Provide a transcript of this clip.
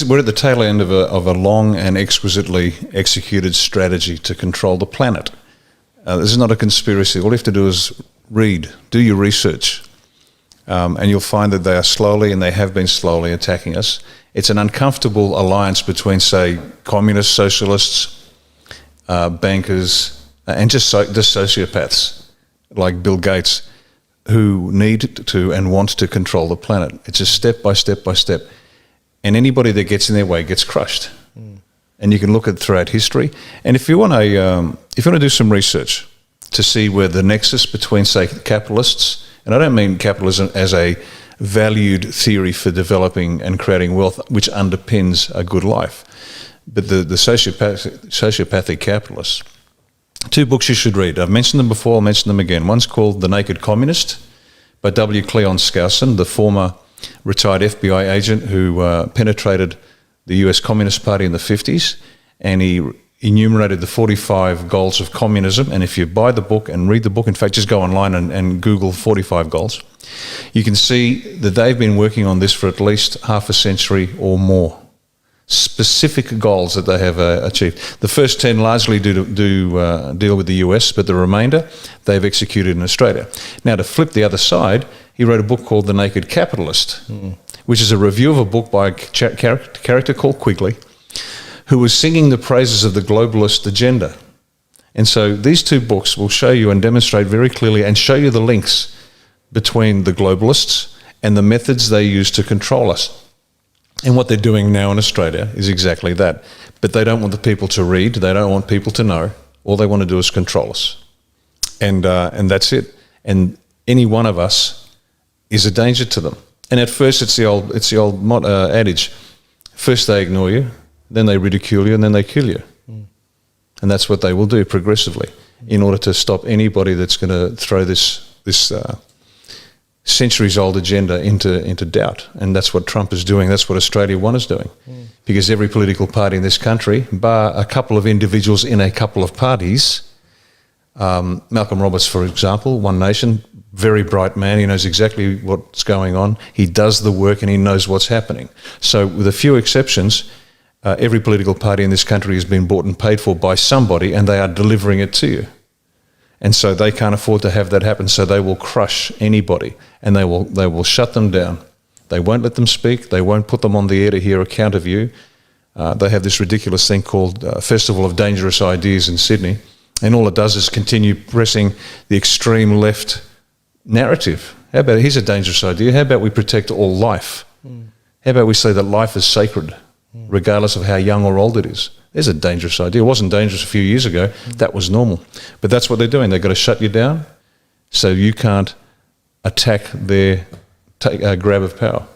We're at the tail end of a long and exquisitely executed strategy to control the planet. This is not a conspiracy. All you have to do is read, do your research, and you'll find that they are slowly, and they have been slowly, attacking us. It's an uncomfortable alliance between, say, communists, socialists, bankers, and just sociopaths like Bill Gates, who need to and want to control the planet. It's just step by step by step. And anybody that gets in their way gets crushed. And you can look at throughout history. And if you want to do some research to see where the nexus between, say, capitalists, and I don't mean capitalism as a valued theory for developing and creating wealth, which underpins a good life, but the sociopathic capitalists. 2 books you should read. I've mentioned them before, I'll mention them again. One's called The Naked Communist by W. Cleon Skousen, the former retired FBI agent who penetrated the US Communist Party in the 50s, and he enumerated the 45 goals of communism. And if you buy the book and read the book, in fact, just go online and Google 45 goals, you can see that they've been working on this for at least half a century or more. Specific goals that they have achieved. The first 10 largely deal with the US, but the remainder they've executed in Australia. Now, to flip the other side, he wrote a book called The Naked Capitalist, which is a review of a book by a character called Quigley, who was singing the praises of the globalist agenda. And so these 2 books will show you and demonstrate very clearly and show you the links between the globalists and the methods they use to control us. And what they're doing now in Australia is exactly that. But they don't want the people to read. They don't want people to know. All they want to do is control us. And that's it. And any one of us is a danger to them. And at first, it's the old adage: first they ignore you, then they ridicule you, and then they kill you. And that's what they will do progressively in order to stop anybody that's going to throw this centuries-old agenda into doubt. And that's what Trump is doing. That's what Australia One is doing. Because every political party in this country, bar a couple of individuals in a couple of parties, Malcolm Roberts, for example, One Nation, very bright man, he knows exactly what's going on. He does the work and he knows what's happening. So with a few exceptions, every political party in this country has been bought and paid for by somebody, and they are delivering it to you. And so they can't afford to have that happen, so they will crush anybody, and they will shut them down. They won't let them speak. They won't put them on the air to hear a count of you. They have this ridiculous thing called Festival of Dangerous Ideas in Sydney, and all it does is continue pressing the extreme left narrative. How about, here's a dangerous idea, how about we protect all life? How about we say that life is sacred, regardless of how young or old it is? There's a dangerous idea. It wasn't dangerous a few years ago. That was normal. But that's what they're doing. They've got to shut you down so you can't attack their grab of power.